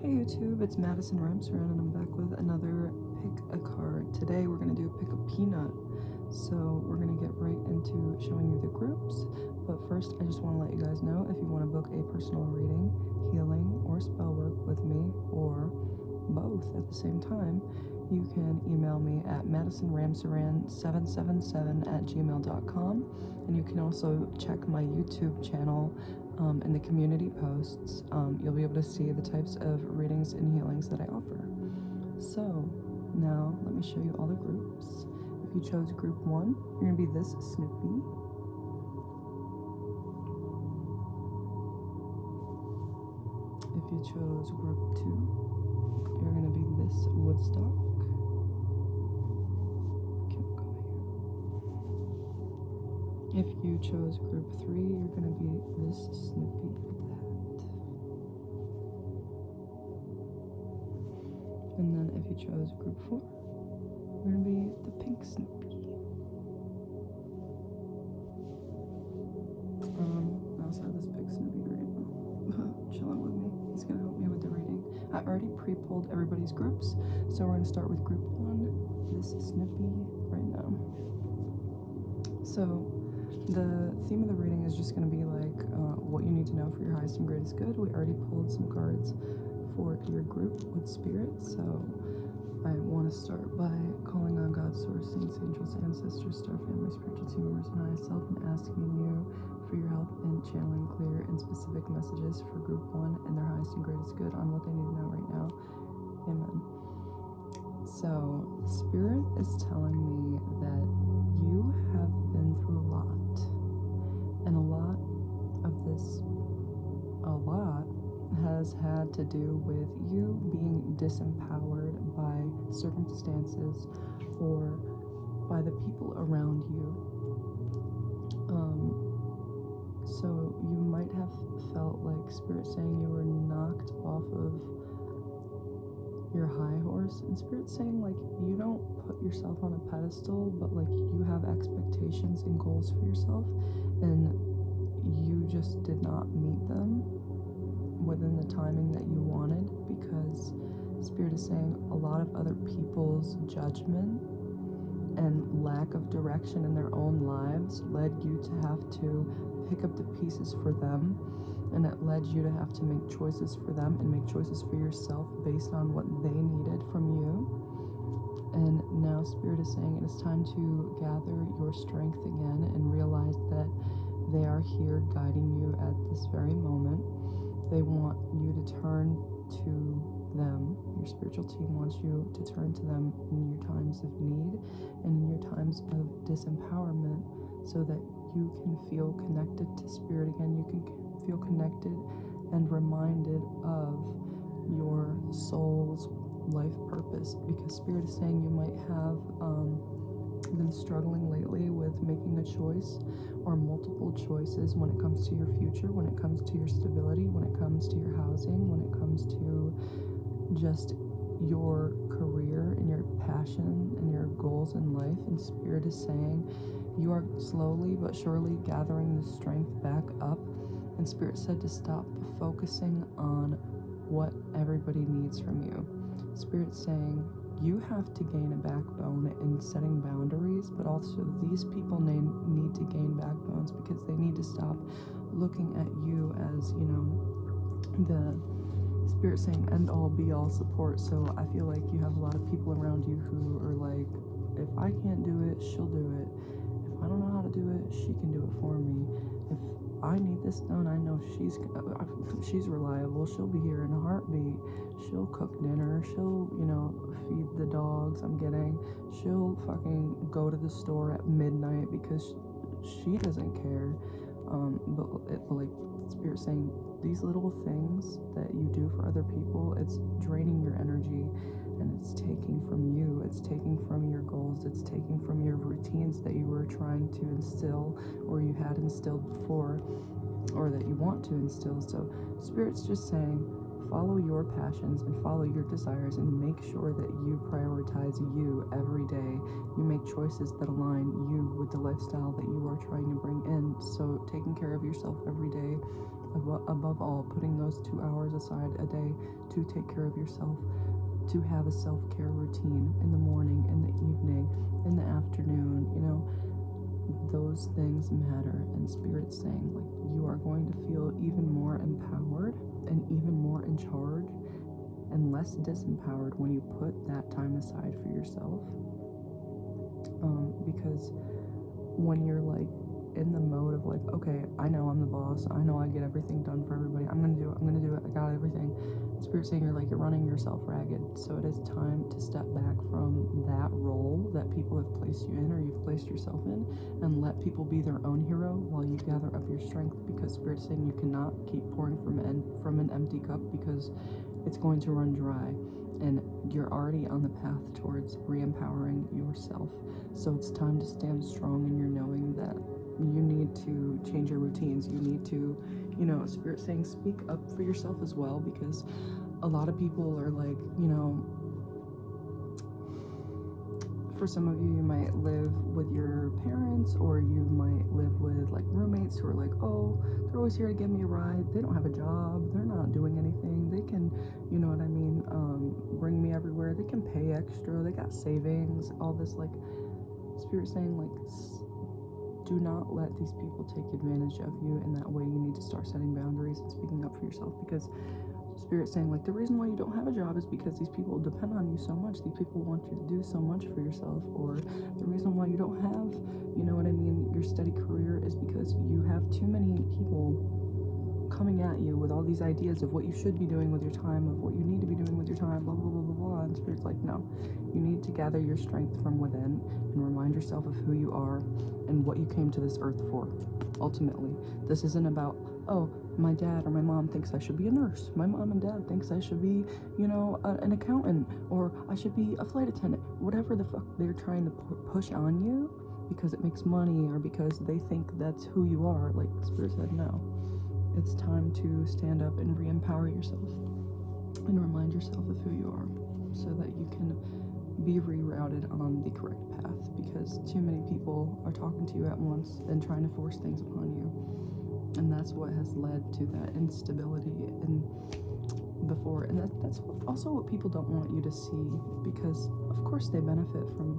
Hey YouTube, it's MadisonRamsaran and I'm back with another pick a card. Today we're going to do pick a peanut. So we're going to get right into showing you the groups. But first I just want to let you guys know if you want to book a personal reading, healing, or spell work with me, or both at the same time, you can email me at MadisonRamsaran777@gmail.com, and you can also check my YouTube channel in the community posts. You'll be able to see the types of readings and healings that I offer. So now let me show you all the groups. If you chose group 1, you're going to be this Snoopy. If you chose group 2, you're going to be this Woodstock. If you chose group 3, you're going to be this Snoopy with the hat. And then if you chose group 4, you're going to be the pink Snoopy. I also have this big Snoopy right now, chilling with me. He's going to help me with the reading. I already pre-pulled everybody's groups, so we're going to start with group 1, this Snoopy right now. So the theme of the reading is just going to be like what you need to know for your highest and greatest good. We already pulled some cards for your group with spirit, so I want to start by calling on God, source, saints, angels, ancestors, star family, spiritual team members, and highest self, and asking you for your help in channeling clear and specific messages for group 1 and their highest and greatest good on what they need to know right now. Amen. So spirit is telling me that you have been through a lot. And a lot has had to do with you being disempowered by circumstances or by the people around you. So you might have felt like spirit saying you were knocked off of your high horse, and spirit saying like you don't put yourself on a pedestal, but like you have expectations and goals for yourself, and you just did not meet them within the timing that you wanted, because spirit is saying a lot of other people's judgment and lack of direction in their own lives led you to have to pick up the pieces for them, and it led you to have to make choices for them and make choices for yourself based on what they needed from you. And now spirit is saying it is time to gather your strength again and realize that they are here guiding you at this very moment. They want you to turn to them. Your spiritual team wants you to turn to them in your times of need and in your times of disempowerment, so that you can feel connected to spirit again. You can feel connected and reminded of your soul's life purpose, because spirit is saying you might have been struggling lately with making a choice or multiple choices when it comes to your future, when it comes to your stability, when it comes to your housing, when it comes to just your career and your passion and your goals in life. And spirit is saying you are slowly but surely gathering the strength back up, and spirit said to stop focusing on what everybody needs from you. Spirit's saying you have to gain a backbone in setting boundaries, but also these people need to gain backbones, because they need to stop looking at you as, the spirit saying end all be all support. So I feel like you have a lot of people around you who are like, if I can't do it, she'll do it. If I don't know how to do it, she can do it for me. If I need this done, I know she's reliable. She'll be here in a heartbeat. She'll cook dinner. She'll, feed the dogs I'm getting. She'll fucking go to the store at midnight because she doesn't care. But like spirit saying these little things that you do for other people, it's draining your energy, and it's taking from you. It's taking from your goals. It's taking from your routines that you were trying to instill, or you had instilled before, or that you want to instill. So spirit's just saying follow your passions and follow your desires, and make sure that you prioritize you every day. You make choices that align you with the lifestyle that you are trying to bring in. So taking care of yourself every day above all, putting those 2 hours aside a day to take care of yourself, to have a self-care routine in the morning, in the evening, in the afternoon, those things matter. And Spirit's saying, like, you are going to feel even more empowered and even more in charge and less disempowered when you put that time aside for yourself. Because when you're like in the mode of like, okay, I know I'm the boss, I know I get everything done for everybody, I'm gonna do it, I got everything. Spirit's saying you're running yourself ragged. So it is time to step back from that role that people have placed you in, or you've placed yourself in, and let people be their own hero while you gather up your strength. Because Spirit's saying you cannot keep pouring from an empty cup, because it's going to run dry, and you're already on the path towards re-empowering yourself. So it's time to stand strong in your knowing that you need to change your routines. You need to, Spirit's saying speak up for yourself as well, because a lot of people are like, for some of you, you might live with your parents, or you might live with like roommates who are like, oh, they're always here to give me a ride. They don't have a job. They're not doing anything. They can, bring me everywhere. They can pay extra. They got savings, all this. Like, Spirit saying, like, do not let these people take advantage of you in that way. You need to start setting boundaries and speaking up for yourself, because Spirit saying, like, the reason why you don't have a job is because these people depend on you so much. These people want you to do so much for yourself. Or the reason why you don't have, your steady career is because you have too many people coming at you with all these ideas of what you should be doing with your time, of what you need to be doing with your time, blah, blah, blah, blah, blah. And Spirit's like, no, you need to gather your strength from within and remind yourself of who you are and what you came to this earth for. Ultimately, this isn't about, oh, my dad or my mom thinks I should be a nurse. My mom and dad thinks I should be, an accountant, or I should be a flight attendant. Whatever the fuck they're trying to push on you because it makes money, or because they think that's who you are. Like, Spirit said, no. It's time to stand up and re-empower yourself and remind yourself of who you are, so that you can be rerouted on the correct path, because too many people are talking to you at once and trying to force things upon you. And that's what has led to that instability before. And that's also what people don't want you to see, because of course they benefit from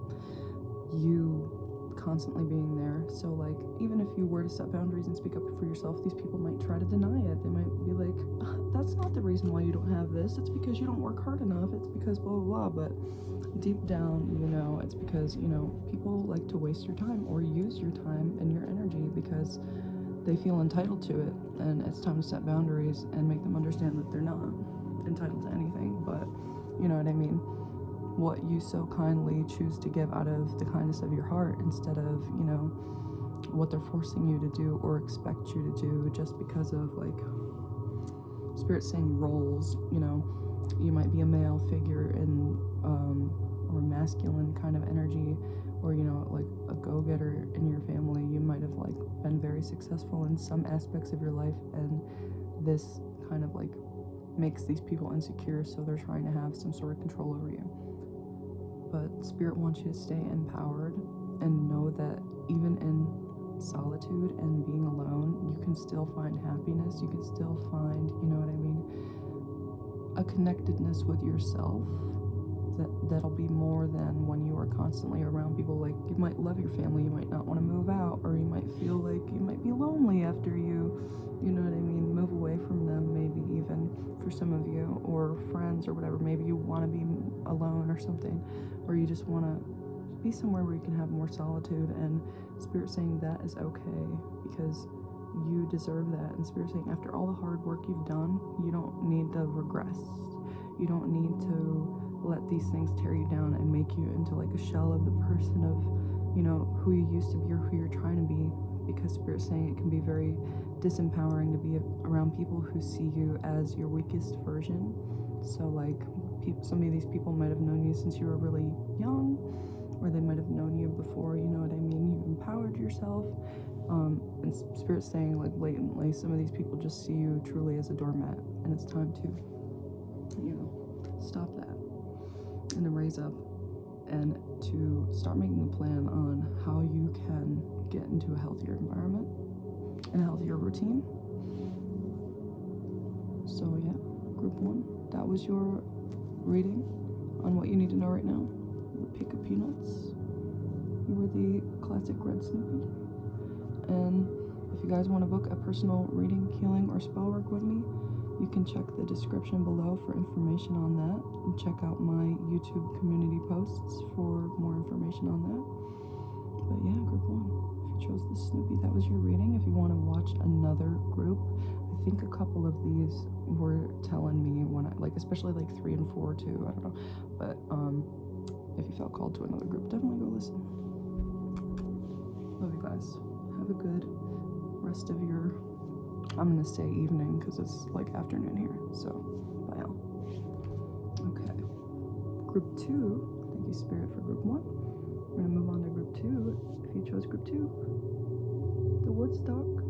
you constantly being there. So like, even if you were to set boundaries and speak up for yourself, these people might try to deny it. They might be like, that's not the reason why you don't have this. It's because you don't work hard enough. It's because blah, blah, blah. But deep down, it's because, people like to waste your time or use your time and your energy because they feel entitled to it. And it's time to set boundaries and make them understand that they're not entitled to anything. But, you know what I mean? What you so kindly choose to give out of the kindness of your heart, instead of, what they're forcing you to do or expect you to do just because of, like, Spirit saying roles. You might be a male figure in, or masculine kind of energy, or, like a go-getter in your family. You might have, like, been very successful in some aspects of your life, and this kind of, like, makes these people insecure, so they're trying to have some sort of control over you. But Spirit wants you to stay empowered and know that even in solitude and being alone, you can still find happiness. You can still find, a connectedness with yourself that'll be more than when you are constantly around people. Like, you might love your family, you might not want to move out, or you might feel like you might be lonely after you move away from them, maybe even for some of you, or friends or whatever. Maybe you want to be alone or something, or you just want to be somewhere where you can have more solitude. And Spirit saying that is okay, because you deserve that. And Spirit saying, after all the hard work you've done, you don't need to regress. You don't need to let these things tear you down and make you into like a shell of the person of, who you used to be or who you're trying to be. Because Spirit's saying it can be very disempowering to be around people who see you as your weakest version. So like, some of these people might have known you since you were really young, or they might have known you before, you've empowered yourself. And Spirit's saying, like, blatantly, some of these people just see you truly as a doormat, and it's time to, stop that and to raise up and to start making a plan on how you can get into a healthier environment and a healthier routine, Group 1, that was your reading on what you need to know right now. The pick of peanuts. You were the classic red Snoopy. And if you guys want to book a personal reading, healing, or spell work with me, you can check the description below for information on that, and check out my YouTube community posts for more information on that. But yeah, Group 1, if you chose the Snoopy, that was your reading. If you want to watch another group, I think a couple of these were telling me when I, like, especially like 3 and 4 too, I don't know. But if you felt called to another group, definitely go listen. Love you guys. Have a good rest of your, I'm gonna say evening because it's like afternoon here, so bye all. Okay, Group 2, thank you Spirit for Group 1. We're gonna move on to Group 2. If you chose Group 2, the Woodstock,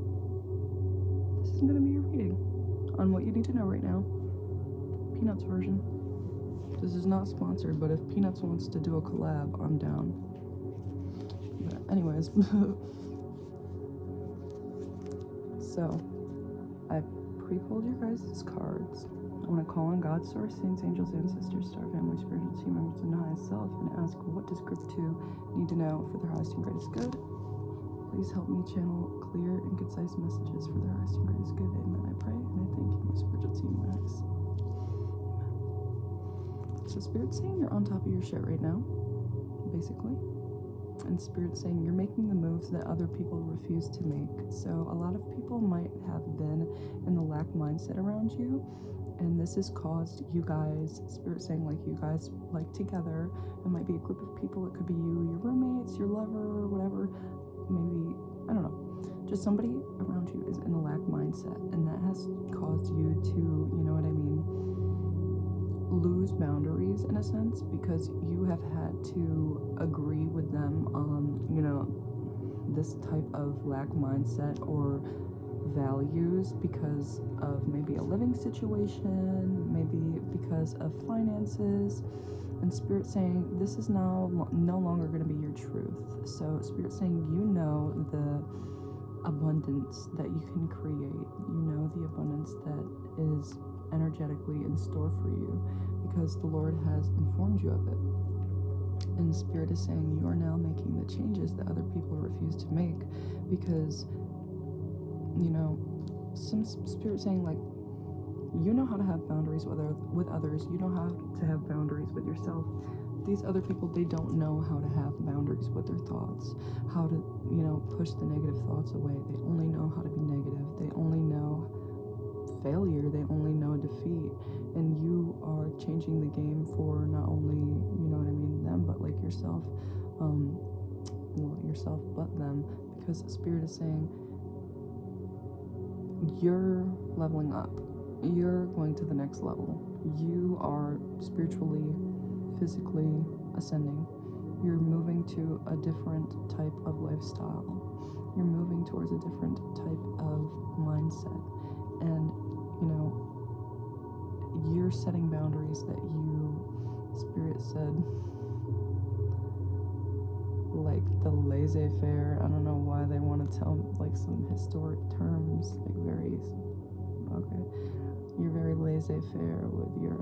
this is gonna be your reading on what you need to know right now. Peanuts version. This is not sponsored, but if Peanuts wants to do a collab, I'm down. But anyways, so I pre-pulled your guys' cards. I want to call on God, source, saints, angels, ancestors, star family, spiritual team members, and the highest self, and ask, what does Group 2 need to know for their highest and greatest good? Please help me channel clear and concise messages for their highest and greatest good. Amen. I pray and I thank you, my spiritual team, my highest self. Amen. So Spirit's saying you're on top of your shit right now, basically. And Spirit's saying you're making the moves that other people refuse to make. So a lot of people might have been in the lack mindset around you, and this has caused you guys, Spirit saying, like, you guys, like, together, it might be a group of people, it could be you, your roommates, your lover, or whatever, maybe, I don't know, just somebody around you is in a lack mindset, and that has caused you to, you know what I mean, lose boundaries in a sense, because you have had to agree with them on, you know, this type of lack mindset or values because of maybe a living situation, maybe because of finances, and Spirit saying this is now no longer going to be your truth. So Spirit saying you know the abundance that you can create, you know the abundance that is energetically in store for you because the Lord has informed you of it. And Spirit is saying you are now making the changes that other people refuse to make because, you know, some Spirit saying, like, you know how to have boundaries with others, you know how to have boundaries with yourself. These other people, they don't know how to have boundaries with their thoughts, how to, you know, push the negative thoughts away. They only know how to be negative. They only know failure. They only know defeat. And you are changing the game for not only, you know what I mean, them, but like yourself, well, yourself, but them, because Spirit is saying you're leveling up. You're going to the next level. You are spiritually, physically ascending. You're moving to a different type of lifestyle. You're moving towards a different type of mindset. And, you know, you're setting boundaries that you, Spirit said, like the laissez-faire. I don't know why they want to tell like some historic terms, like very, okay. You're very laissez-faire with your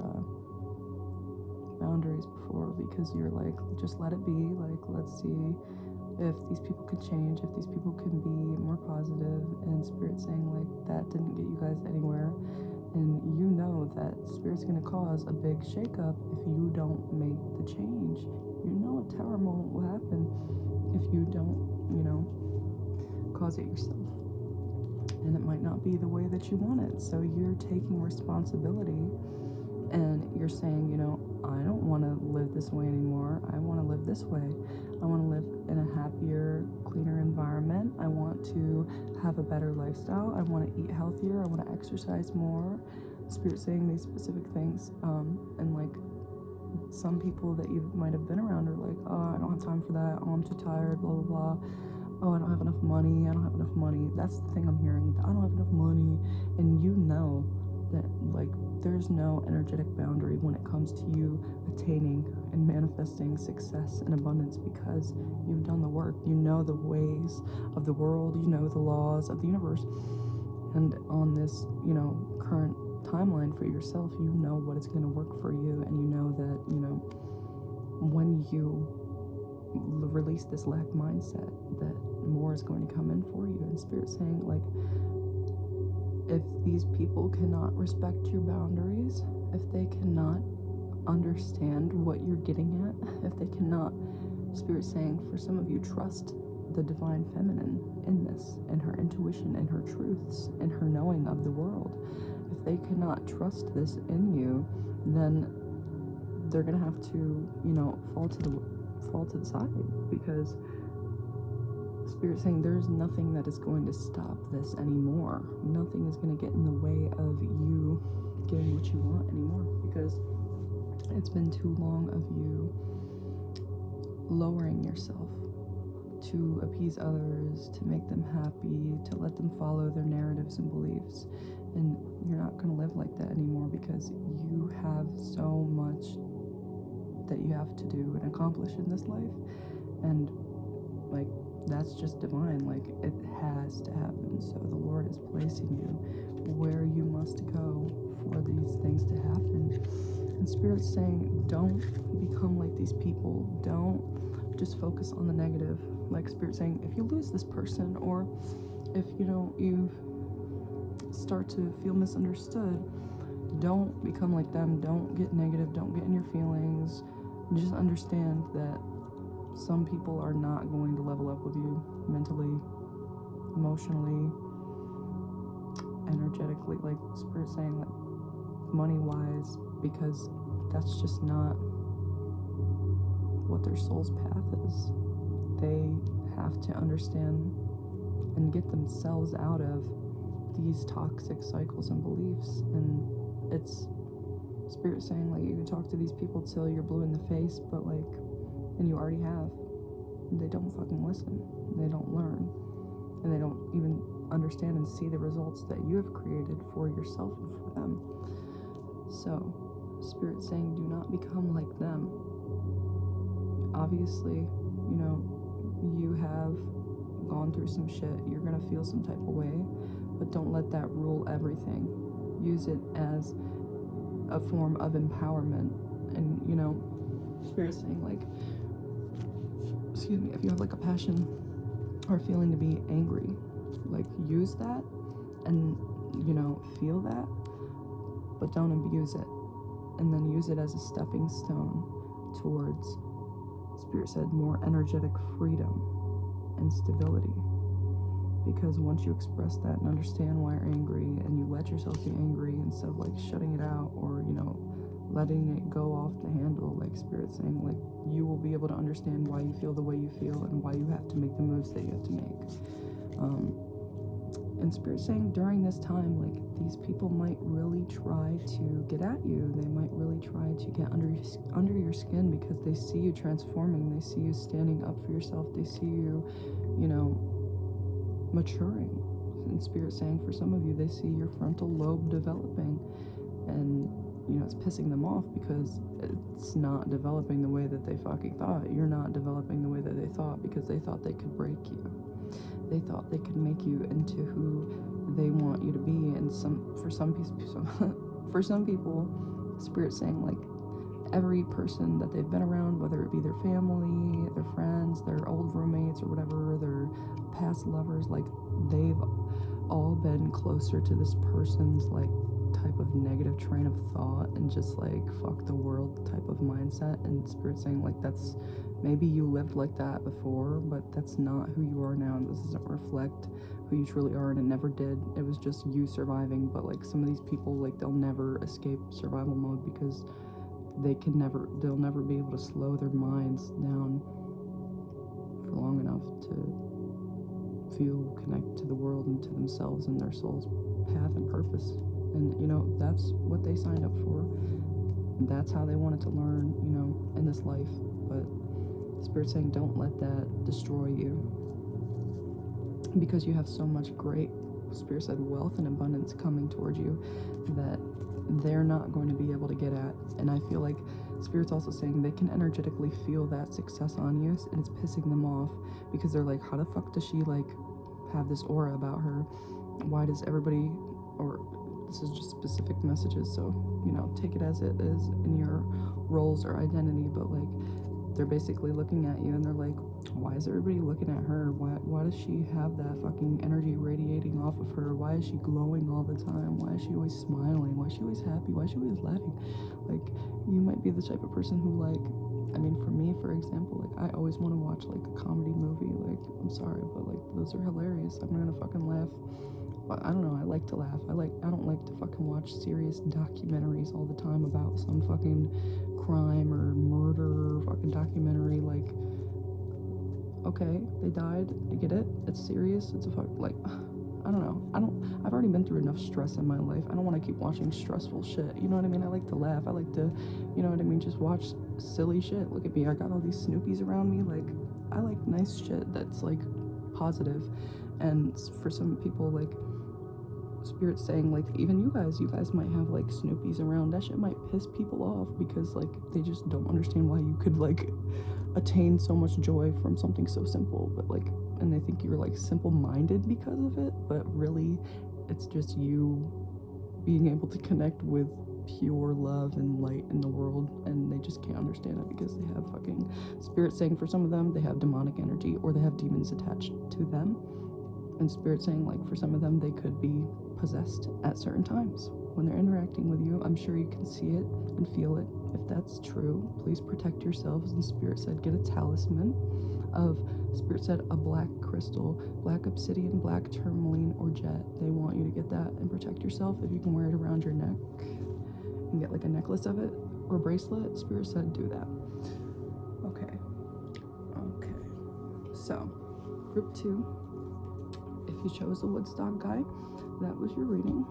boundaries before, because you're like, just let it be, like, let's see if these people could change, if these people can be more positive. And Spirit's saying, like, that didn't get you guys anywhere, and you know that Spirit's going to cause a big shakeup if you don't make the change. You know a tower moment will happen if you don't, you know, cause it yourself. And it might not be the way that you want it. So you're taking responsibility and you're saying, you know, I don't want to live this way anymore. I want to live this way. I want to live in a happier, cleaner environment. I want to have a better lifestyle. I want to eat healthier. I want to exercise more. Spirit saying these specific things. And like some people that you might have been around are like, oh, I don't have time for that. Oh, I'm too tired, blah, blah, blah. Oh, I don't have enough money. I don't have enough money. That's the thing I'm hearing. I don't have enough money. And you know that, like, there's no energetic boundary when it comes to you attaining and manifesting success and abundance, because you've done the work. You know the ways of the world. You know the laws of the universe. And on this, you know, current timeline for yourself. You know what is going to work for you, and you know that, when you release this lack mindset, that more is going to come in for you. And Spirit's saying, like, if these people cannot respect your boundaries, if they cannot understand what you're getting at, if they cannot, Spirit's saying, for some of you, trust the divine feminine in this, and her intuition, and her truths, and her knowing of the world. If they cannot trust this in you, then they're gonna have to, fall to the side, because Spirit's saying there's nothing that is going to stop this anymore. Nothing is going to get in the way of you getting what you want anymore, because it's been too long of you lowering yourself to appease others, to make them happy, to let them follow their narratives and beliefs. And you're not going to live like that anymore, because you have so much that you have to do and accomplish in this life. And like, that's just divine. Like, it has to happen. So the Lord is placing you where you must go for these things to happen. And Spirit's saying, don't become like these people. Don't just focus on the negative. Like, Spirit's saying, if you lose this person, or if you start to feel misunderstood, don't become like them. Don't get negative. Don't get in your feelings. Just understand that some people are not going to level up with you mentally, emotionally, energetically, like Spirit's saying, like money-wise, because that's just not what their soul's path is. They have to understand and get themselves out of these toxic cycles and beliefs. And it's Spirit saying, like, you can talk to these people till you're blue in the face, but like, and you already have, they don't fucking listen, they don't learn, and they don't even understand and see the results that you have created for yourself and for them. So Spirit's saying, do not become like them. Obviously, you have gone through some shit, you're gonna feel some type of way, but don't let that rule everything. Use it as a form of empowerment. And Spirit's saying, like, if you have like a passion or feeling to be angry, like, use that and feel that, but don't abuse it. And then use it as a stepping stone towards, Spirit said, more energetic freedom and stability. Because once you express that and understand why you're angry, and you let yourself be angry instead of like shutting it out, or letting it go off the handle, like Spirit's saying, like, you will be able to understand why you feel the way you feel, and why you have to make the moves that you have to make. And Spirit's saying, during this time, like, these people might really try to get at you. They might really try to get under your skin, because they see you transforming. They see you standing up for yourself. They see you, maturing. And Spirit's saying, for some of you, they see your frontal lobe developing, and it's pissing them off, because it's not developing the way that they fucking thought. You're not developing the way that they thought, because they thought they could break you. They thought they could make you into who they want you to be. And for some people, Spirit's saying, like, every person that they've been around, whether it be their family, their friends, their old roommates, or whatever, their past lovers, like, they've all been closer to this person's like type of negative train of thought, and just like fuck the world type of mindset. And Spirit's saying, like, that's, maybe you lived like that before, but that's not who you are now, and this doesn't reflect who you truly are, and it never did. It was just you surviving. But like, some of these people, like, they'll never escape survival mode, because they'll never be able to slow their minds down for long enough to feel connected to the world and to themselves and their soul's path and purpose. And that's what they signed up for. That's how they wanted to learn, in this life. But Spirit's saying, don't let that destroy you, because you have so much great, Spirit said, wealth and abundance coming towards you that they're not going to be able to get at. And I feel like Spirit's also saying they can energetically feel that success on you, and it's pissing them off, because they're like, how the fuck does she like have this aura about her? Why does everybody, or this is just specific messages, so, you know, take it as it is in your roles or identity, but like, they're basically looking at you and they're like, why is everybody looking at her? Why does she have that fucking energy radiating off of her? Why is she glowing all the time? Why is she always smiling? Why is she always happy? Why is she always laughing? Like, you might be the type of person who, like, I mean, for me, for example, like, I always want to watch, like, a comedy movie. Like, I'm sorry, but, like, those are hilarious. I'm gonna fucking laugh. I don't know, I like to laugh. I don't like to fucking watch serious documentaries all the time about some fucking crime or murder or fucking documentary. Like, okay, they died, I get it, it's serious, it's a like, I don't know, I've already been through enough stress in my life. I don't want to keep watching stressful shit, you know what I mean? I like to laugh, I like to, you know what I mean, just watch silly shit. Look at me, I got all these Snoopies around me. Like, I like nice shit that's, like, positive. And for some people, like, Spirit's saying, like, even you guys might have, like, Snoopies around. That shit might piss people off because, like, they just don't understand why you could, like, attain so much joy from something so simple, but, like, and they think you're, like, simple-minded because of it, but really it's just you being able to connect with pure love and light in the world, and they just can't understand it because they have fucking Spirit saying for some of them they have demonic energy or they have demons attached to them. And Spirit saying, like, for some of them they could be possessed at certain times when they're interacting with you. I'm sure you can see it and feel it. If that's true, please protect yourselves. And Spirit said, get a talisman of, Spirit said, a black crystal, black obsidian, black tourmaline, or jet. They want you to get that and protect yourself. If you can wear it around your neck and get, like, a necklace of it or a bracelet, Spirit said, do that. Okay. So, group 2. If you chose the Woodstock guy, that was your reading.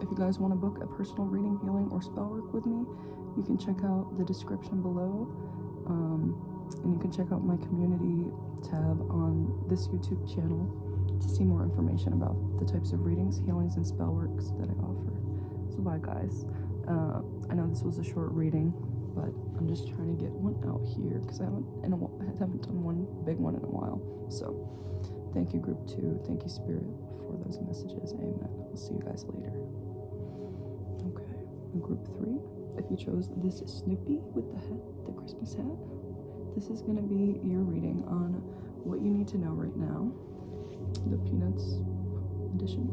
If you guys want to book a personal reading, healing, or spell work with me, you can check out the description below. And you can check out my community tab on this YouTube channel to see more information about the types of readings, healings, and spell works that I offer. So bye, guys. I know this was a short reading, but I'm just trying to get one out here because I haven't done one big one in a while. So thank you, group 2. Thank you, Spirit, for those messages. Amen. I'll see you guys later. Okay. Group 3. If you chose this Snoopy with the hat, the Christmas hat, this is going to be your reading on what you need to know right now. The Peanuts edition.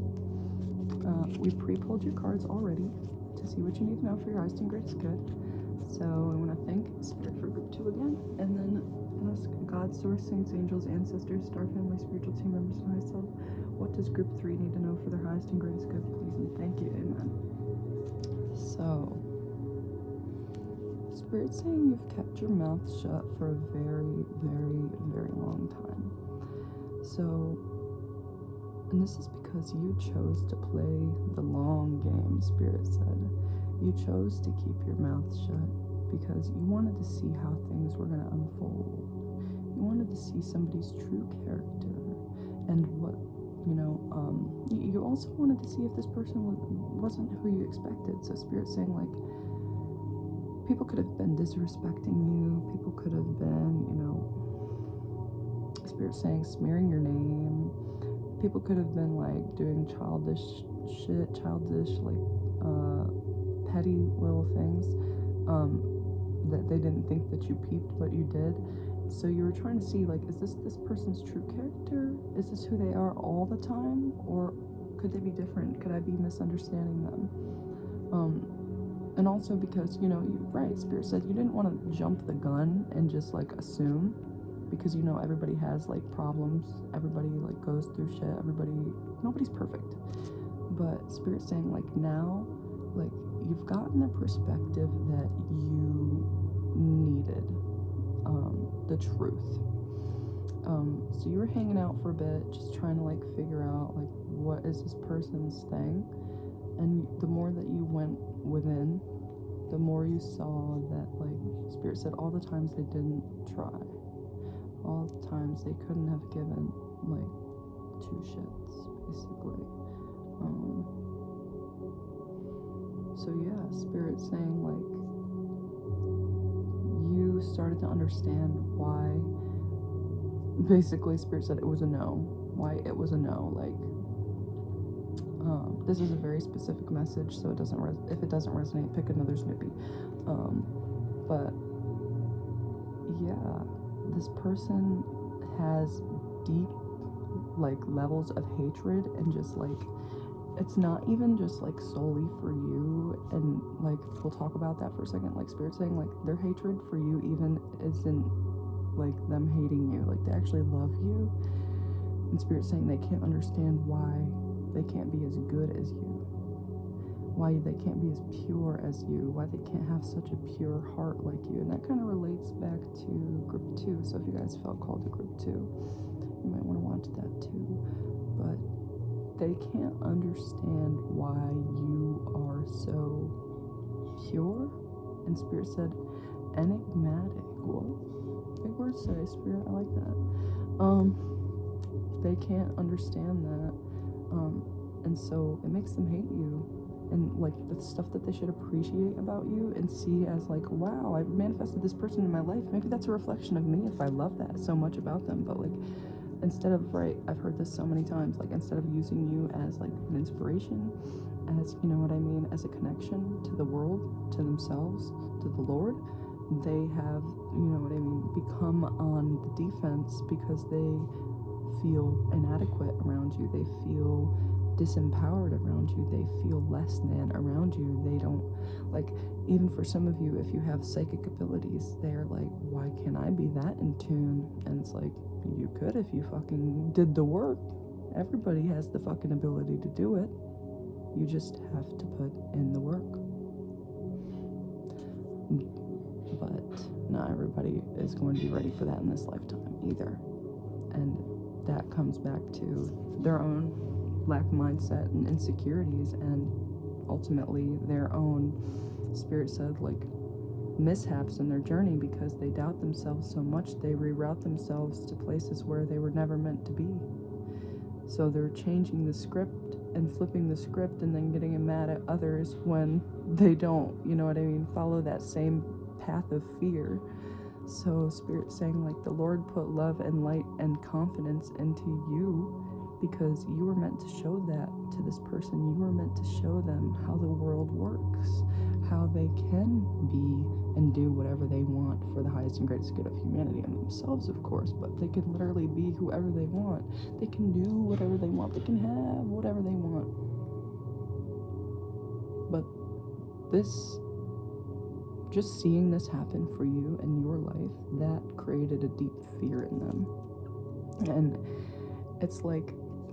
We pre-pulled your cards already to see what you need to know for your highest and greatest good. So I want to thank Spirit for group 2 again, and then ask God, Source, Saints, Angels, Ancestors, Star Family, Spiritual Team members, and myself, what does group 3 need to know for their highest and greatest good, please, and thank you. Amen. So, Spirit's saying you've kept your mouth shut for a very, very, very long time. So, and this is because you chose to play the long game, Spirit said. You chose to keep your mouth shut because you wanted to see how things were going to unfold. You wanted to see somebody's true character and what, you also wanted to see if this person wasn't who you expected. So Spirit's saying, like, people could have been disrespecting you. People could have been, Spirit's saying smearing your name. People could have been, like, doing childish shit, like, petty little things, that they didn't think that you peeped, but you did. So you were trying to see, like, is this person's true character? Is this who they are all the time? Or could they be different? Could I be misunderstanding them? And also because, right, Spirit said you didn't want to jump the gun and just, like, assume, because, everybody has, like, problems. Everybody, like, goes through shit. Nobody's perfect. But Spirit's saying, like, now, like, you've gotten the perspective that you needed, the truth. So you were hanging out for a bit, just trying to, like, figure out, like, what is this person's thing. And the more that you went within, the more you saw that, like, Spirit said all the times they didn't try, all the times they couldn't have given, like, 2 shits, basically. So yeah, Spirit's saying, like, you started to understand why, basically, Spirit said it was a no, why it was a no, like, this is a very specific message, so it doesn't if it doesn't resonate, pick another Snoopy. But yeah, this person has deep like levels of hatred, and just like, it's not even just like solely for you, and like we'll talk about that for a second. Like Spirit saying like their hatred for you even isn't like them hating you, like they actually love you, and Spirit saying they can't understand why they can't be as good as you, why they can't be as pure as you, why they can't have such a pure heart like you. And that kind of relates back to group 2, so if you guys felt called to group 2, you might want to watch that too. But they can't understand why you are so pure, and Spirit said enigmatic. Whoa, big words today, Spirit, I like that. They can't understand that, and so it makes them hate you, and like the stuff that they should appreciate about you and see as like, wow, I've manifested this person in my life, maybe that's a reflection of me if I love that so much about them. But like, instead of, right, I've heard this so many times, like instead of using you as like an inspiration, as, you know what I mean, as a connection to the world, to themselves, to the Lord, they have, you know what I mean, become on the defense because they feel inadequate around you, they feel disempowered around you, they feel less than around you. They don't, like, even for some of you, if you have psychic abilities, they're like, why can't I be that in tune? And it's like, you could if you fucking did the work. Everybody has the fucking ability to do it. You just have to put in the work. But not everybody is going to be ready for that in this lifetime either. And that comes back to their own lack mindset and insecurities, and ultimately their own, Spirit said, like, mishaps in their journey, because they doubt themselves so much they reroute themselves to places where they were never meant to be. So they're changing the script and flipping the script and then getting mad at others when they don't, you know what I mean, follow that same path of fear. So Spirit's saying, like, the Lord put love and light and confidence into you because you were meant to show that to this person. You were meant to show them how the world works, how they can be and do whatever they want for the highest and greatest good of humanity and themselves, of course, but they can literally be whoever they want. They can do whatever they want. They can have whatever they want. But this, just seeing this happen for you in your life, that created a deep fear in them. And it's like,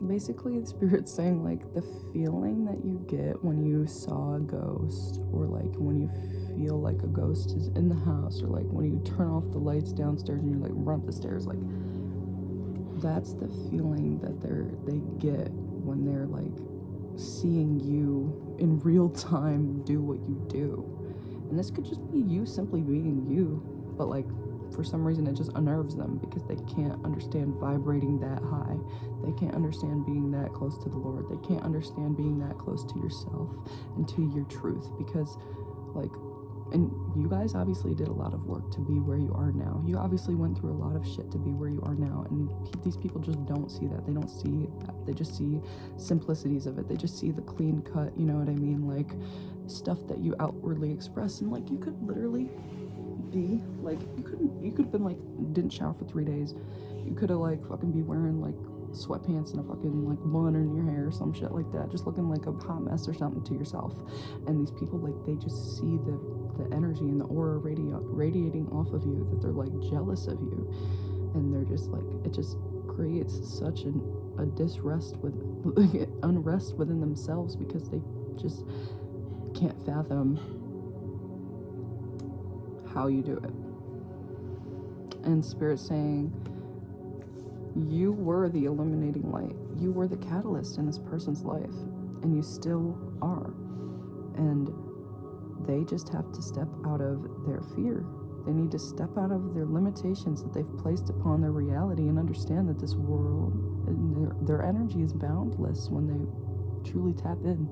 basically the Spirit's saying, like, the feeling that you get when you saw a ghost, or like when you feel like a ghost is in the house, or like when you turn off the lights downstairs and you like run up the stairs, like, that's the feeling that they get when they're like seeing you in real time do what you do. And this could just be you simply being you, but like for some reason it just unnerves them because they can't understand vibrating that high. They can't understand being that close to the Lord. They can't understand being that close to yourself and to your truth, because like, and you guys obviously did a lot of work to be where you are now. You obviously went through a lot of shit to be where you are now, and these people just don't see that. They don't see that. They just see simplicities of it. They just see the clean cut, you know what I mean, like stuff that you outwardly express. And like, you could literally be like, you could have been like, didn't shower for 3 days. You could have like fucking be wearing like sweatpants and a fucking like bun in your hair or some shit like that, just looking like a hot mess or something to yourself. And these people, like, they just see the energy and the aura radiating off of you, that they're like jealous of you, and they're just like, it just creates such a unrest within themselves, because they just can't fathom how you do it. And Spirit saying, you were the illuminating light. You were the catalyst in this person's life, and you still are. And they just have to step out of their fear. They need to step out of their limitations that they've placed upon their reality, and understand that this world and their energy is boundless when they truly tap in.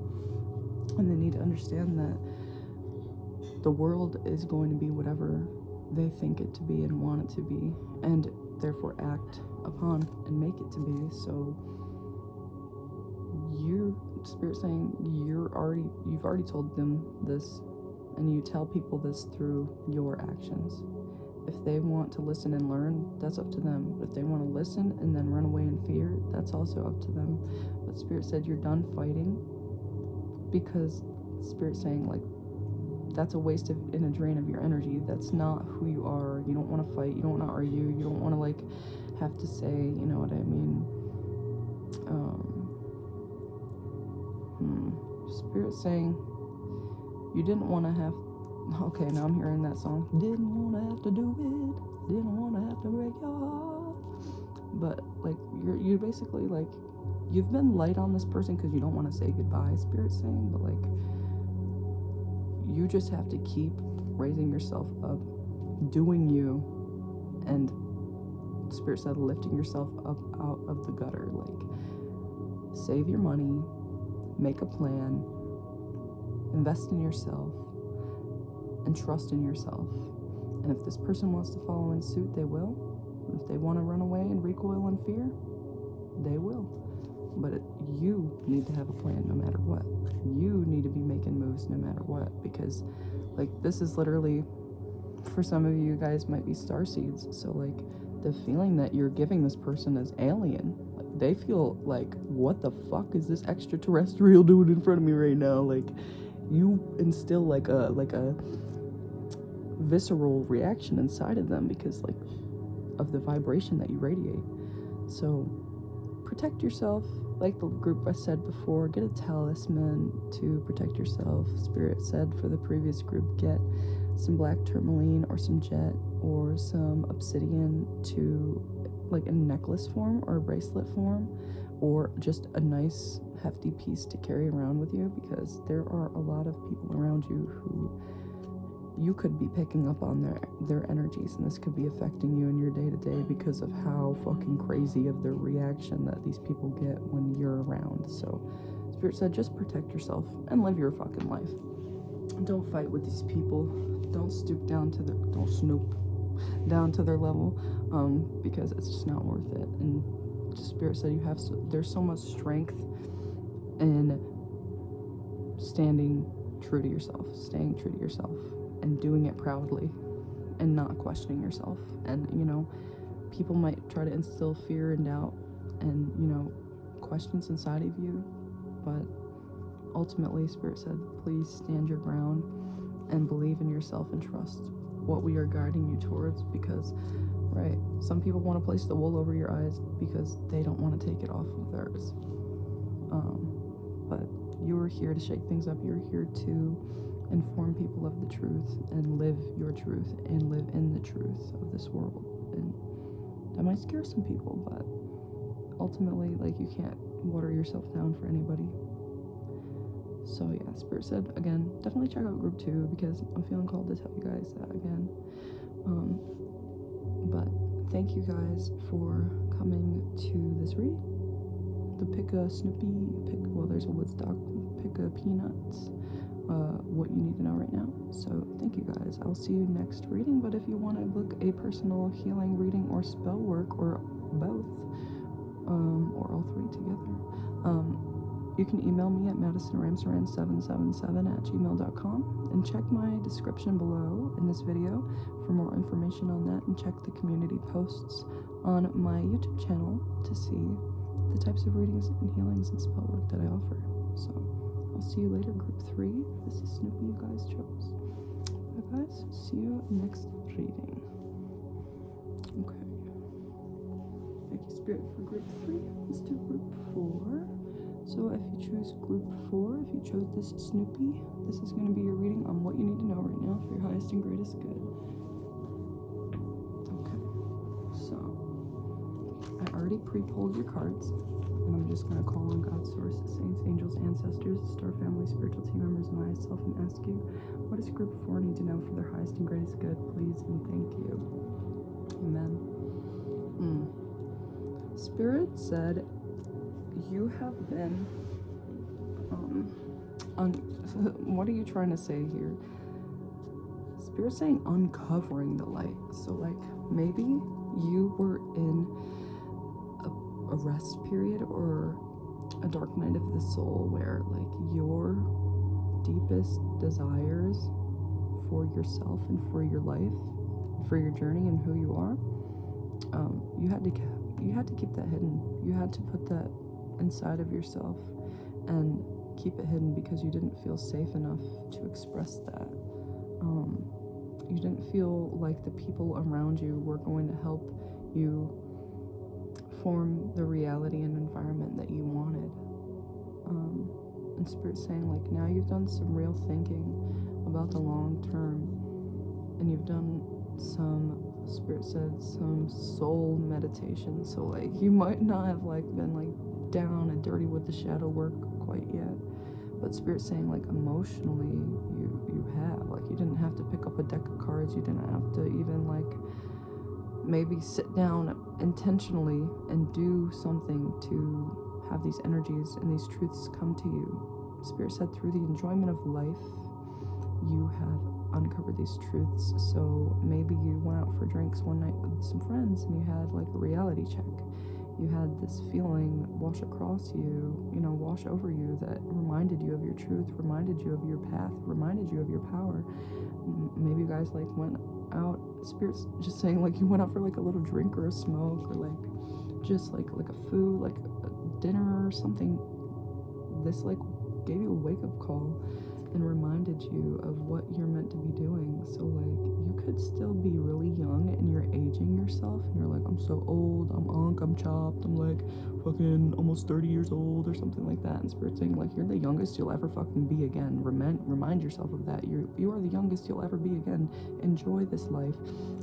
And they need to understand that the world is going to be whatever they think it to be and want it to be, and therefore act upon and make it to be. So Spirit saying you've already told them this, and you tell people this through your actions. If they want to listen and learn, that's up to them. But if they want to listen and then run away in fear, that's also up to them. But Spirit said you're done fighting, because Spirit's saying, like, that's a waste of and a drain of your energy. That's not who you are. You don't want to fight. You don't want to argue. You don't want to, like, have to say, you know what I mean? Spirit's saying you didn't want to have. Okay, now I'm hearing that song. Didn't want to have to do it. Didn't want to have to break your heart. But, like, you basically, like, you've been light on this person because you don't want to say goodbye, Spirit's saying, but, like, you just have to keep raising yourself up, doing you, and Spirit said lifting yourself up out of the gutter. Like, save your money, make a plan, invest in yourself, and trust in yourself. And if this person wants to follow in suit, they will. And if they want to run away and recoil in fear, they will. But you need to have a plan no matter what. You need to be making moves no matter what, because, like, this is literally, for some of you guys, might be star seeds. So, like, the feeling that you're giving this person is alien. Like, they feel like, what the fuck is this extraterrestrial doing in front of me right now? Like, you instill like a visceral reaction inside of them because, like, of the vibration that you radiate. So protect yourself. Like the group I said before, get a talisman to protect yourself. Spirit said for the previous group, get some black tourmaline or some jet or some obsidian to, like, a necklace form or a bracelet form, or just a nice hefty piece to carry around with you, because there are a lot of people around you who you could be picking up on their energies, and this could be affecting you in your day-to-day because of how fucking crazy of their reaction that these people get when you're around. So Spirit said just protect yourself and live your fucking life. Don't fight with these people. Don't snoop down to their level, because it's just not worth it. And Spirit said there's so much strength in staying true to yourself, and doing it proudly, and not questioning yourself. And, you know, people might try to instill fear and doubt and, you know, questions inside of you, but ultimately Spirit said, please stand your ground and believe in yourself and trust what we are guiding you towards, because, right, some people want to place the wool over your eyes because they don't want to take it off of theirs. But you are here to shake things up. You're here to inform people of the truth and live your truth and live in the truth of this world. And that might scare some people, but ultimately, like, you can't water yourself down for anybody. So yeah, Spirit said, again, definitely check out group 2, because I'm feeling called to tell you guys that again. But thank you guys for coming to this reading. The pick a Snoopy, there's a Woodstock, pick a Peanuts, what you need to know right now. So thank you guys. I'll see you next reading. But if you want to book a personal healing reading or spell work, or both, or all three together, you can email me at MadisonRamsaran777@gmail.com, and check my description below in this video for more information on that, and check the community posts on my YouTube channel to see the types of readings and healings and spell work that I offer. So I'll see you later, group 3. This is Snoopy you guys chose. Bye guys, see you next reading. Okay. Thank you, Spirit, for group 3. Let's do group 4. So if you choose group 4, if you chose this Snoopy, this is going to be your reading on what you need to know right now for your highest and greatest good. Okay, so I already pre-pulled your cards, and I'm just going to call on God's source, saints, angels, ancestors, star family, spiritual team members, and myself, and ask you, what does group 4 need to know for their highest and greatest good, please, and thank you. Amen. Spirit said, you have been, what are you trying to say here? Spirit saying uncovering the light. So, like, maybe you were in a rest period, or a dark night of the soul where like your deepest desires for yourself and for your life, for your journey and who you are, you had to keep that hidden. You had to put that inside of yourself and keep it hidden because you didn't feel safe enough to express that. You didn't feel like the people around you were going to help you form the reality and environment that you wanted. And Spirit's saying, like, now you've done some real thinking about the long term, and you've done some, Spirit said, some soul meditation. So like you might not have like been like down and dirty with the shadow work quite yet, but Spirit's saying like emotionally you have, like, you didn't have to pick up a deck of cards, you didn't have to even like maybe sit down intentionally and do something to have these energies and these truths come to you. Spirit said through the enjoyment of life you have uncovered these truths. So maybe you went out for drinks one night with some friends and you had like a reality check. You had this feeling wash across you, wash over you, that reminded you of your truth, reminded you of your path, reminded you of your power. Maybe you guys like went out, Spirit's just saying like you went out for like a little drink or a smoke, or like just like a food, like a dinner or something. This like gave you a wake-up call and reminded you of what you're meant to be doing. So like you could still be really young and you're aging yourself and you're like, I'm so old, I'm I'm chopped, I'm like fucking almost 30 years old or something like that. And Spirit's saying like, you're the youngest you'll ever fucking be again. Remind yourself of that. You are the youngest you'll ever be again. Enjoy this life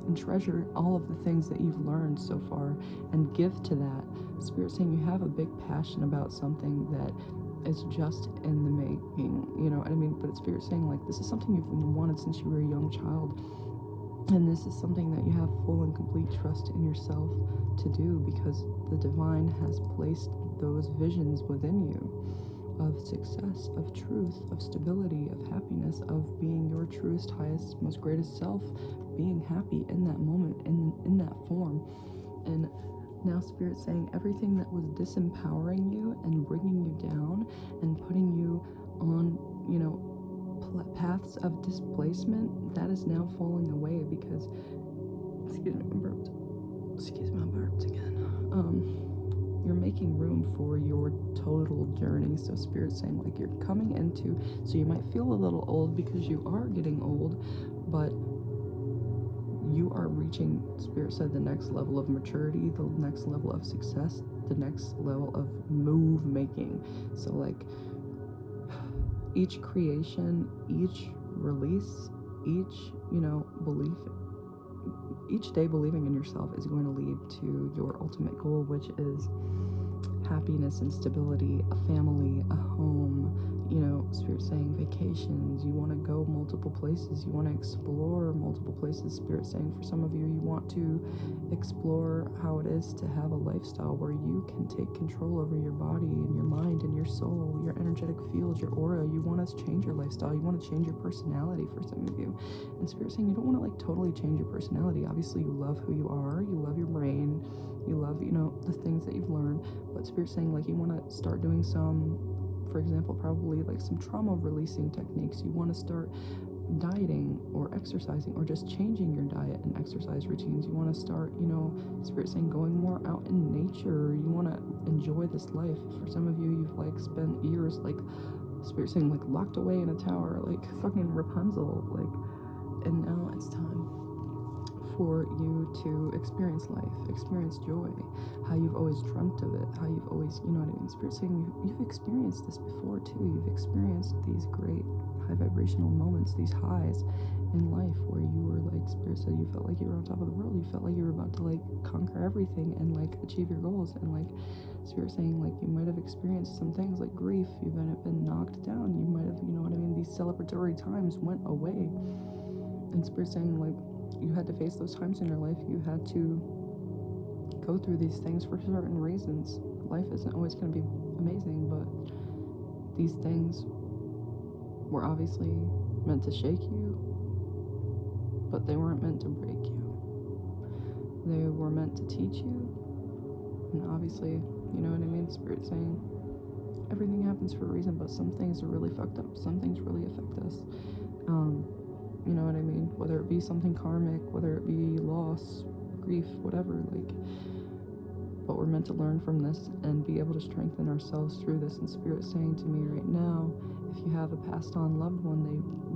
and treasure all of the things that you've learned so far and give to that. Spirit's saying you have a big passion about something that is just in the making, you know what I mean? But it's Spirit saying like, this is something you've wanted since you were a young child, and this is something that you have full and complete trust in yourself to do, because the divine has placed those visions within you of success, of truth, of stability, of happiness, of being your truest, highest, most greatest self, being happy in that moment, in that form. And now Spirit's saying everything that was disempowering you and bringing you down and putting you on, paths of displacement, that is now falling away because, excuse me, I burped again. You're making room for your total journey. So Spirit's saying like you're coming into, so you might feel a little old because you are getting old, but you are reaching, Spirit said, the next level of maturity, the next level of success, the next level of move making. So like each creation, each release, each, belief, each day believing in yourself is going to lead to your ultimate goal, which is happiness and stability, a family, a home, Spirit saying vacations. You want to go multiple places, you want to explore multiple places. Spirit saying for some of you, you want to explore how it is to have a lifestyle where you can take control over your body and your mind and your soul, your energetic field, your aura. You want to change your lifestyle, you want to change your personality for some of you. And Spirit saying you don't want to like totally change your personality. Obviously you love who you are, you love your brain, you love, the things that you've learned, but Spirit saying like you want to start doing some, for example, probably like some trauma releasing techniques. You want to start dieting or exercising or just changing your diet and exercise routines. You want to start, Spirit saying going more out in nature. You want to enjoy this life. For some of you, you've like spent years like, Spirit saying like locked away in a tower, like fucking Rapunzel, like, and now it's time for you to experience life, experience joy, how you've always dreamt of it, how you've always, Spirit saying you've experienced this before too. You've experienced these great high vibrational moments, these highs in life where you were like, Spirit said you felt like you were on top of the world, you felt like you were about to like conquer everything and like achieve your goals. And like Spirit saying like you might have experienced some things like grief, you might have been knocked down, you might have, these celebratory times went away. And Spirit saying like you had to face those times in your life. You had to go through these things for certain reasons. Life isn't always going to be amazing, but these things were obviously meant to shake you, but they weren't meant to break you. They were meant to teach you, and obviously, Spirit saying everything happens for a reason, but some things are really fucked up. Some things really affect us. You know what I mean? Whether it be something karmic, whether it be loss, grief, whatever, like, but we're meant to learn from this and be able to strengthen ourselves through this. And Spirit's saying to me right now, if you have a passed on loved one,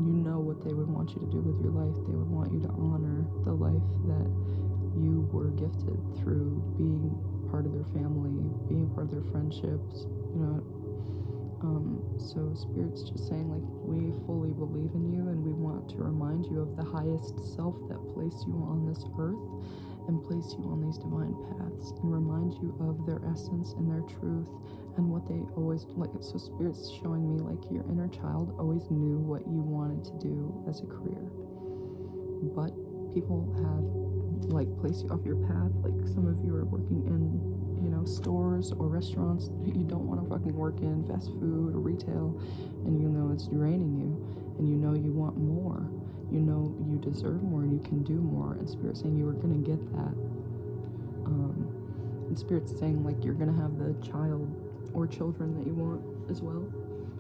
you know what they would want you to do with your life. They would want you to honor the life that you were gifted through being part of their family, being part of their friendships, you know. So Spirit's just saying, like, we fully believe in you, and we want to remind you of the highest self that placed you on this earth and placed you on these divine paths, and remind you of their essence and their truth and what they always, like, so Spirit's showing me, like, your inner child always knew what you wanted to do as a career, but people have, like, placed you off your path. Like, some of you are working in, you know, stores or restaurants that you don't want to fucking work in, fast food or retail, and you know it's draining you, and you know you want more, you know you deserve more, and you can do more, and Spirit's saying you are going to get that. And Spirit's saying, like, you're going to have the child or children that you want as well,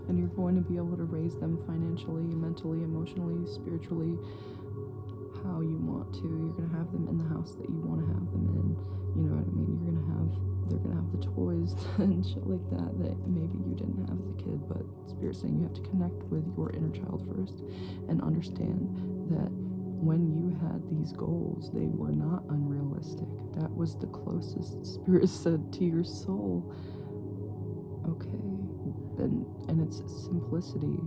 and you're going to be able to raise them financially, mentally, emotionally, spiritually, how you want to. You're going to have them in the house that you want to have them in, you know what I mean? They're going to have the toys and shit like that maybe you didn't have as a kid, but Spirit's saying you have to connect with your inner child first and understand that when you had these goals, they were not unrealistic. That was the closest Spirit said to your soul. Okay, and it's simplicity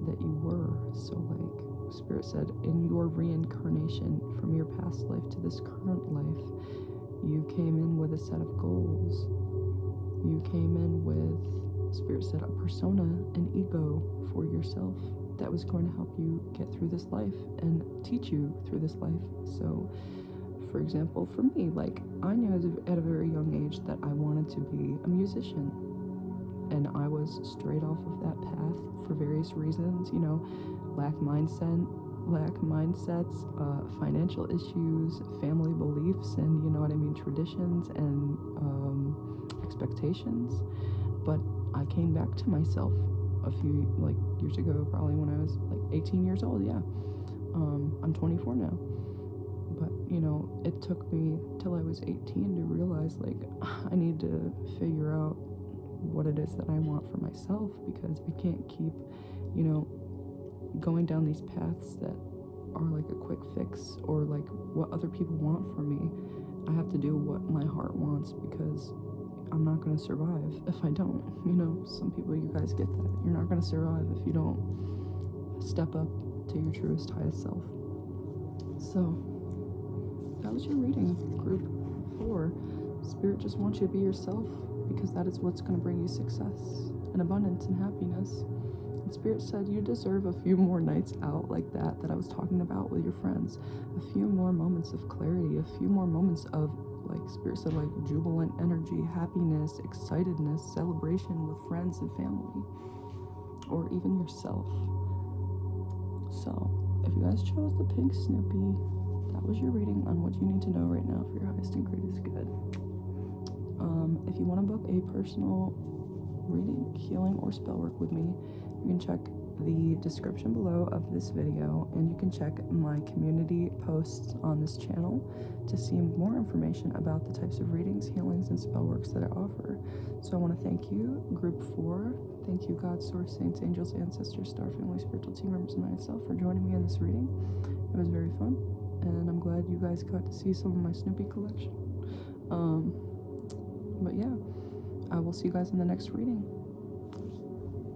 that you were. So, like, Spirit said, in your reincarnation from your past life to this current life, you came in with a set of goals. You came in with, Spirit said, a persona, an ego for yourself that was going to help you get through this life and teach you through this life. So, for example, for me, like, I knew at a very young age that I wanted to be a musician. And I was straight off of that path for various reasons, you know, lack mindsets, financial issues, family beliefs, and, you know what I mean, traditions and expectations. But I came back to myself a few, like, years ago, probably when I was, like, 18 years old, yeah. I'm 24 now. But, you know, it took me till I was 18 to realize, like, I need to figure out what it is that I want for myself, because I can't keep, you know, going down these paths that are like a quick fix or like what other people want from me. I have to do what my heart wants, because I'm not going to survive if I don't. You know, some people, you guys get that. You're not going to survive if you don't step up to your truest, highest self. So that was your reading, group 4. Spirit just wants you to be yourself, because that is what's going to bring you success and abundance and happiness. And Spirit said you deserve a few more nights out like that I was talking about with your friends, a few more moments of clarity, a few more moments of, like, Spirit said, like, jubilant energy, happiness, excitedness, celebration with friends and family, or even yourself. So if you guys chose the pink Snoopy, that was your reading on what you need to know right now for your highest and greatest good. If you want to book a personal reading, healing, or spell work with me, you can check the description below of this video, and you can check my community posts on this channel to see more information about the types of readings, healings, and spell works that I offer. So I want to thank you, group 4. Thank you, God, Source, Saints, Angels, Ancestors, Star Family, Spiritual Team members, and myself for joining me in this reading. It was very fun, and I'm glad you guys got to see some of my Snoopy collection. But yeah, I will see you guys in the next reading.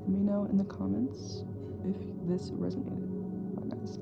Let me know in the comments if this resonated. Bye, guys.